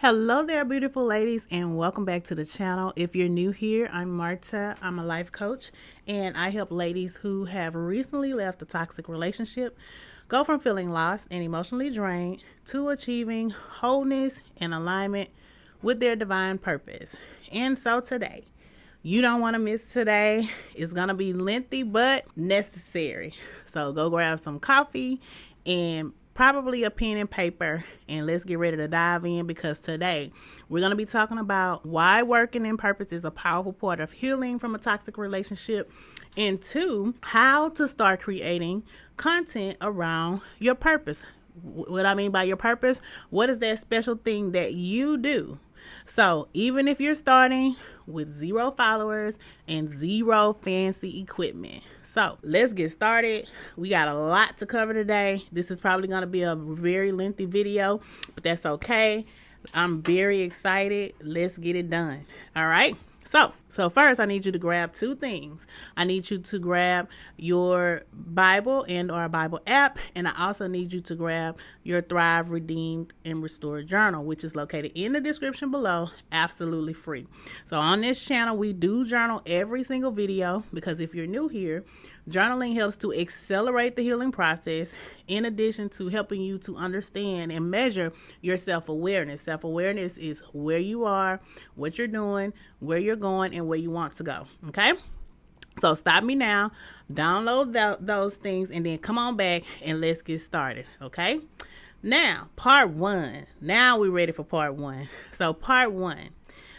Hello there, beautiful ladies, and welcome back to the channel. If you're new here, I'm Marta. I'm a life coach, and I help ladies who have recently left a toxic relationship go from feeling lost and emotionally drained to achieving wholeness and alignment with their divine purpose. And so today, you don't want to miss today. It's going to be lengthy but necessary. So go grab some coffee and probably a pen and paper, and let's get ready to dive in, because today we're going to be talking about why working in purpose is a powerful part of healing from a toxic relationship, and two, how to start creating content around your purpose. What I mean by your purpose, what is that special thing that you do? So even if you're starting with 0 followers and 0 fancy equipment. So let's get started. We got a lot to cover today. This is probably going to be a very lengthy video, but that's okay. I'm very excited. Let's get it done. All right. So first I need you to grab 2 things. I need you to grab your Bible and or Bible app, and I also need you to grab your Thrive Redeemed and Restored journal, which is located in the description below, absolutely free. So on this channel, we do journal every single video, because if you're new here, journaling helps to accelerate the healing process, in addition to helping you to understand and measure your self-awareness. Self-awareness is where you are, what you're doing, where you're going, and where you want to go. Okay? So stop me now, download those things, and then come on back and let's get started. Okay? Now, part 1. Now we're ready for part 1. So part 1.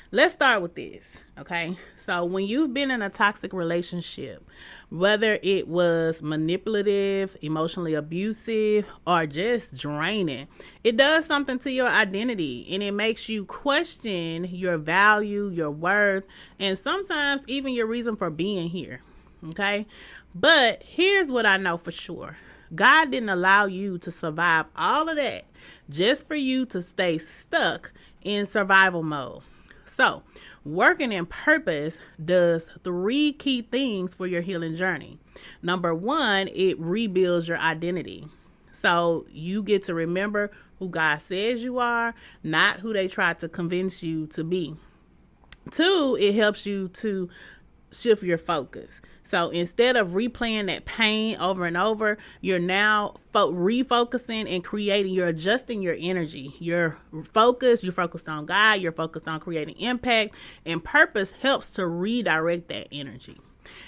Let's start with this, okay? So when you've been in a toxic relationship, whether it was manipulative, emotionally abusive, or just draining, it does something to your identity, and it makes you question your value, your worth, and sometimes even your reason for being here, okay? But here's what I know for sure. God didn't allow you to survive all of that just for you to stay stuck in survival mode. So, working in purpose does 3 key things for your healing journey. Number 1, it rebuilds your identity. So, you get to remember who God says you are, not who they tried to convince you to be. 2, it helps you to shift your focus. So instead of replaying that pain over and over, you're now refocusing and creating. You're adjusting your energy. You're focused on God. You're focused on creating impact, and purpose helps to redirect that energy.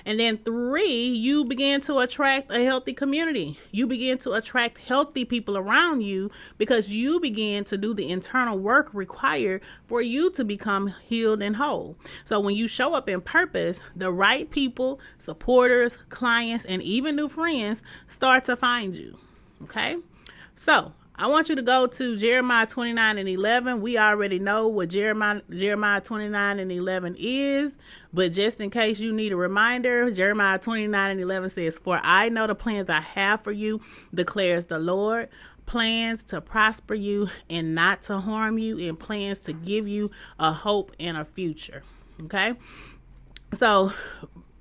And then 3, you begin to attract a healthy community. You begin to attract healthy people around you, because you begin to do the internal work required for you to become healed and whole. So when you show up in purpose, the right people, supporters, clients, and even new friends start to find you. Okay? So I want you to go to Jeremiah 29:11. We already know what Jeremiah 29:11 is, but just in case you need a reminder, Jeremiah 29:11 says, "For I know the plans I have for you, declares the Lord, plans to prosper you and not to harm you, and plans to give you a hope and a future." Okay? So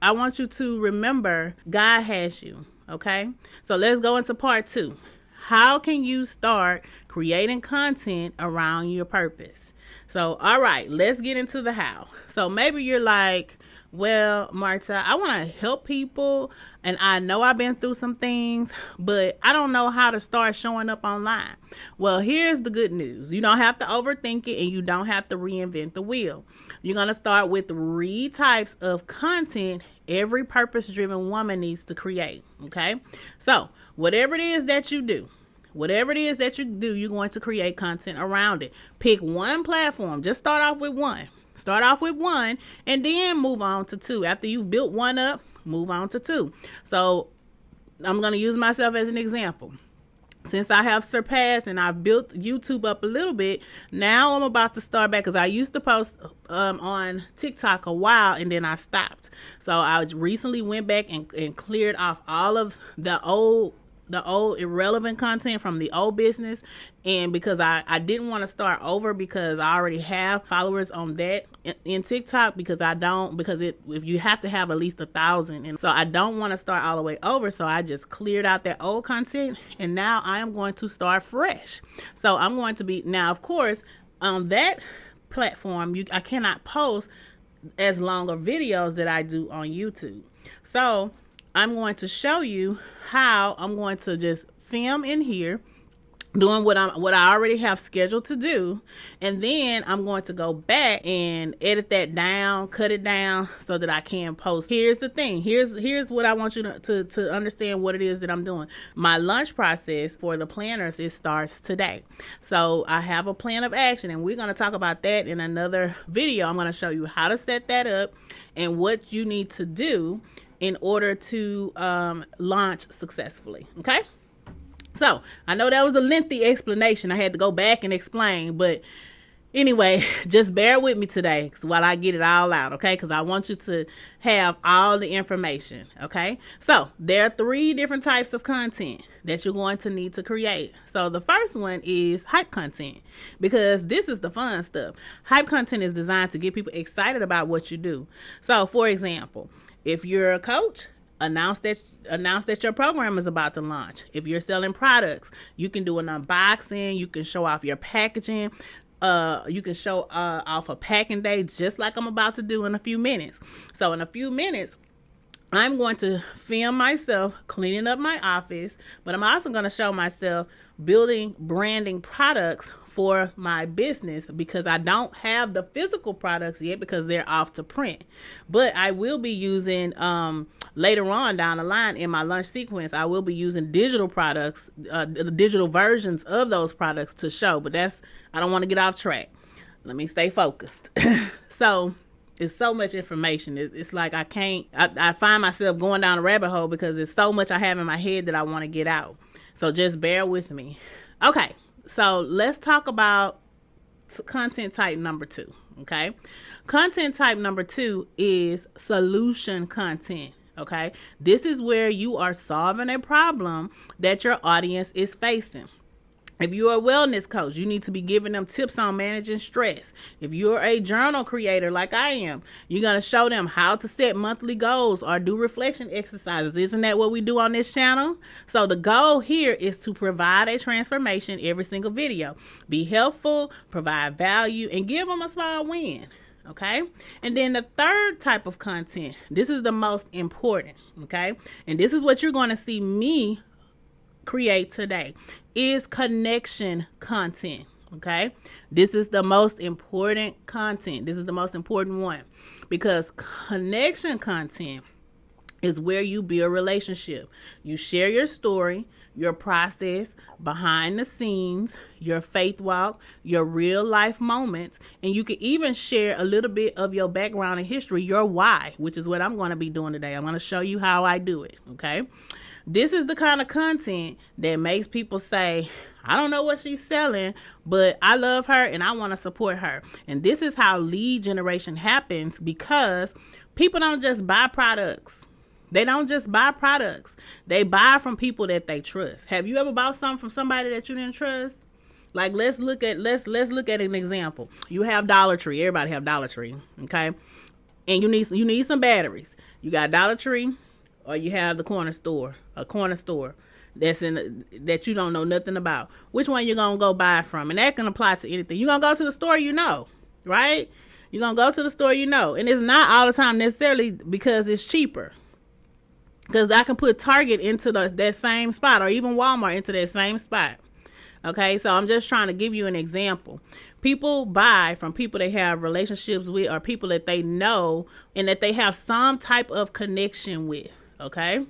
I want you to remember God has you. Okay? So let's go into part 2. How can you start creating content around your purpose? So, all right, let's get into the how. So maybe you're like, well, Marta, I want to help people, and I know I've been through some things, but I don't know how to start showing up online. Well, here's the good news. You don't have to overthink it, and you don't have to reinvent the wheel. You're going to start with 3 types of content every purpose-driven woman needs to create, okay? So whatever it is that you do, you're going to create content around it. Pick one platform. Just start off with one. And then move on to 2. After you've built one up, move on to 2. So I'm going to use myself as an example. Since I have surpassed and I've built YouTube up a little bit, now I'm about to start back, because I used to post on TikTok a while, and then I stopped. So I recently went back and cleared off all of the old irrelevant content from the old business, and because I didn't want to start over, because I already have followers on that in TikTok, because if you have to have at least 1,000, and so I don't want to start all the way over, so I just cleared out that old content, and now I am going to start fresh. So I'm going to be, now of course on that platform, I cannot post as long of videos that I do on YouTube. So I'm going to show you how I'm going to just film in here, doing what I already have scheduled to do, and then I'm going to go back and edit that down, cut it down so that I can post. Here's the thing. Here's what I want you to understand what it is that I'm doing. My launch process for the planners, it starts today. So I have a plan of action, and we're going to talk about that in another video. I'm going to show you how to set that up and what you need to do in order to launch successfully. Okay? So I know that was a lengthy explanation. I had to go back and explain, but anyway, just bear with me today while I get it all out, okay? Because I want you to have all the information, okay? So there are 3 different types of content that you're going to need to create. So the first one is hype content, because this is the fun stuff. Hype content is designed to get people excited about what you do. So for example, if you're a coach, announce that your program is about to launch. If you're selling products, you can do an unboxing. You can show off your packaging. You can show off a packing day, just like I'm about to do in a few minutes. So in a few minutes, I'm going to film myself cleaning up my office, but I'm also going to show myself branding products for my business, because I don't have the physical products yet because they're off to print. But I will be using later on down the line in my launch sequence, I will be using digital products, the digital versions of those products to show. But I don't want to get off track. Let me stay focused. So it's so much information. It's like I find myself going down a rabbit hole because there's so much I have in my head that I want to get out. So just bear with me. Okay, so let's talk about content type number 2, okay? Content type number 2 is solution content, okay? This is where you are solving a problem that your audience is facing. If you're a wellness coach, you need to be giving them tips on managing stress. If you're a journal creator like I am, you're going to show them how to set monthly goals or do reflection exercises. Isn't that what we do on this channel? So the goal here is to provide a transformation every single video. Be helpful, provide value, and give them a small win. Okay. And then the third type of content, this is the most important. Okay. And this is what you're going to see me create today, is connection content. Okay, this is the most important content. This is the most important one, because connection content is where you build relationship. You share your story, your process, behind the scenes, your faith walk, your real life moments, and you can even share a little bit of your background and history, your why, which is what I'm going to be doing today. I'm going to show you how I do it. Okay. This is the kind of content that makes people say, I don't know what she's selling, but I love her and I want to support her. And this is how lead generation happens, because people don't just buy products. They don't just buy products. They buy from people that they trust. Have you ever bought something from somebody that you didn't trust? Like, let's look at an example. You have Dollar Tree. Everybody have Dollar Tree, okay? And you need some batteries. You got Dollar Tree, or you have a corner store that you don't know nothing about. Which one you gonna go buy from? And that can apply to anything. You're gonna go to the store, right? You're gonna go to the store, and it's not all the time necessarily because it's cheaper. Because I can put Target into that same spot, or even Walmart into that same spot. Okay, so I'm just trying to give you an example. People buy from people they have relationships with, or people that they know and that they have some type of connection with. Okay,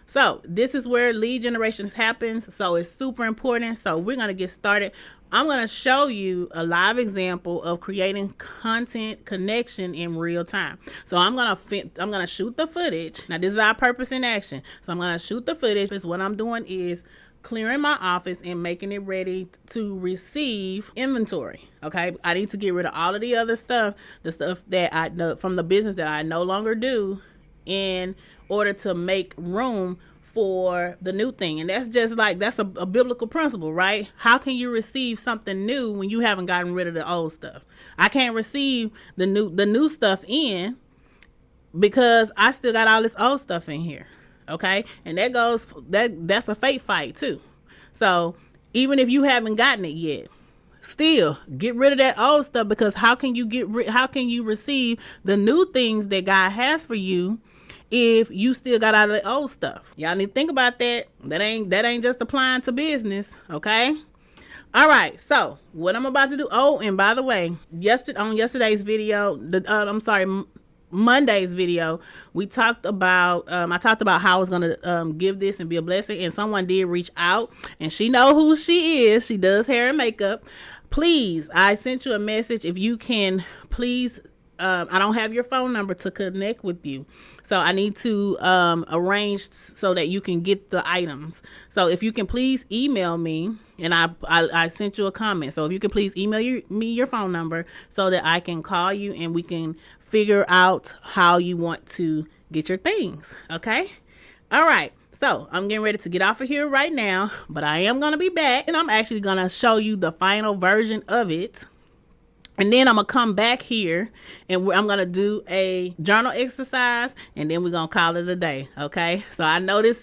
so this is where lead generation happens. So it's super important. So we're going to get started. I'm going to show you a live example of creating content connection in real time. So I'm going to shoot the footage. Now this is our purpose in action. So I'm going to shoot the footage. What I'm doing is clearing my office and making it ready to receive inventory. Okay, I need to get rid of all of the other stuff, the stuff that I know from the business that I no longer do, in order to make room for the new thing. And that's a biblical principle, right? How can you receive something new when you haven't gotten rid of the old stuff? I can't receive the new stuff in because I still got all this old stuff in here. Okay, and that's a faith fight too. So even if you haven't gotten it yet, Still get rid of that old stuff, because how can you receive the new things that God has for you if you still got out of the old stuff? Y'all need to think about that. That ain't just applying to business, okay? All right, so what I'm about to do. Oh, and by the way, yesterday's video, Monday's video, we talked about I talked about how I was gonna give this and be a blessing, and someone did reach out, and she know who she is. She does hair and makeup. Please, I sent you a message. If you can, please, I don't have your phone number to connect with you, so I need to arrange so that you can get the items. So if you can please email me, and I sent you a comment. So if you can please email me your phone number so that I can call you and we can figure out how you want to get your things. Okay? All right. So I'm getting ready to get off of here right now, but I am going to be back, and I'm actually going to show you the final version of it. And then I'm going to come back here, and I'm going to do a journal exercise, and then we're going to call it a day, okay? So I know this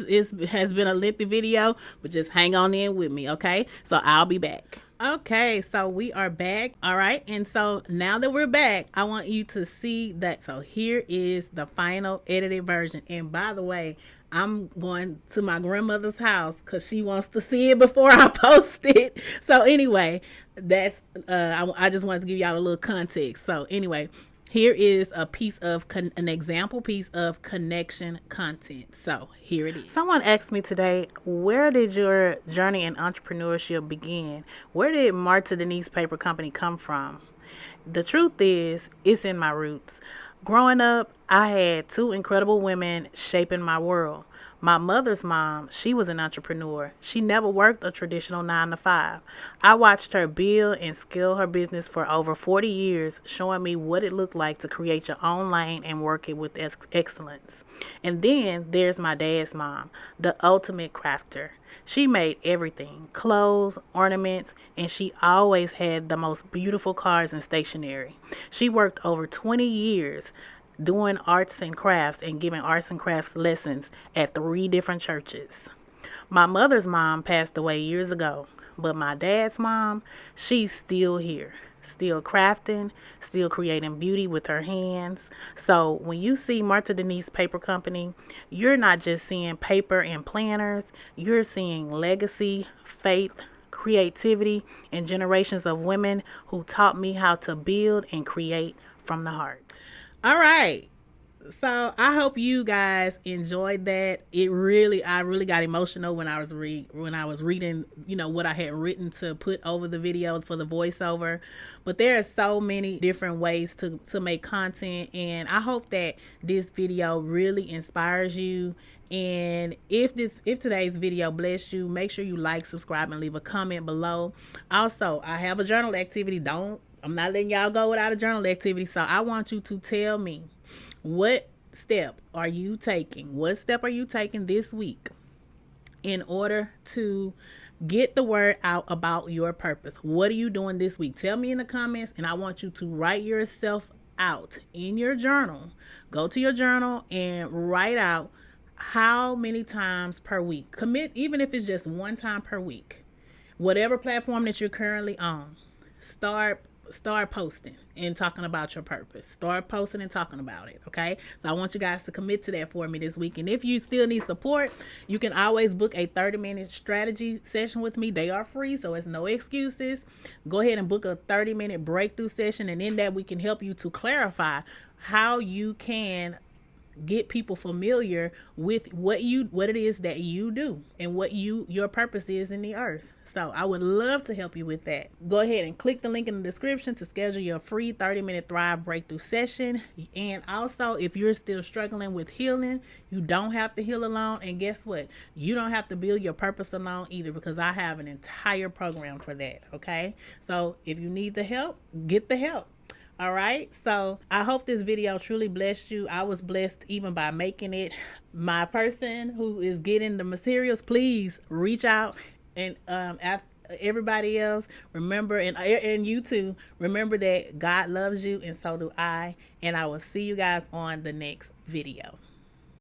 has been a lengthy video, but just hang on in with me, okay? So I'll be back. Okay, so we are back. All right, and so now that we're back, I want you to see that. So here is the final edited version. And by the way, I'm going to my grandmother's house because she wants to see it before I post it. So anyway, that's I just wanted to give y'all a little context. So anyway, here is an example piece of connection content. So here it is. Someone asked me today, where did your journey in entrepreneurship begin? Where did Marta Denise Paper Company come from? The truth is, it's in my roots. Growing up, I had two incredible women shaping my world. My mother's mom, she was an entrepreneur. She never worked a traditional 9-to-5. I watched her build and scale her business for over 40 years, showing me what it looked like to create your own lane and work it with excellence. And then there's my dad's mom, the ultimate crafter. She made everything, clothes, ornaments, and she always had the most beautiful cars and stationery. She worked over 20 years doing arts and crafts and giving arts and crafts lessons at 3 different churches. My mother's mom passed away years ago, but my dad's mom, she's still here, still crafting, still creating beauty with her hands. So when you see Marta Denise Paper Company, you're not just seeing paper and planners, you're seeing legacy, faith, creativity, and generations of women who taught me how to build and create from the heart. All right. So I hope you guys enjoyed that. I really got emotional when I was reading, what I had written to put over the video for the voiceover. But there are so many different ways to make content, and I hope that this video really inspires you. And if today's video blessed you, make sure you like, subscribe, and leave a comment below. Also, I have a journal activity. I'm not letting y'all go without a journal activity. So I want you to tell me, what step are you taking? What step are you taking this week in order to get the word out about your purpose? What are you doing this week? Tell me in the comments, and I want you to write yourself out in your journal. Go to your journal and write out how many times per week. Commit, even if it's just 1 time per week. Whatever platform that you're currently on, start posting and talking about your purpose. Start posting and talking about it, okay? So I want you guys to commit to that for me this week. And if you still need support, you can always book a 30-minute strategy session with me. They are free, so it's no excuses. Go ahead and book a 30-minute breakthrough session, and in that we can help you to clarify how you can get people familiar with what it is that you do and what your purpose is in the earth. So I would love to help you with that. Go ahead and click the link in the description to schedule your free 30-minute Thrive Breakthrough session. And also, if you're still struggling with healing, you don't have to heal alone. And guess what? You don't have to build your purpose alone either, because I have an entire program for that. Okay. So if you need the help, get the help. All right. So I hope this video truly blessed you. I was blessed even by making it. My person who is getting the materials, please reach out. And everybody else, remember, and you too, remember that God loves you, and so do I. And I will see you guys on the next video.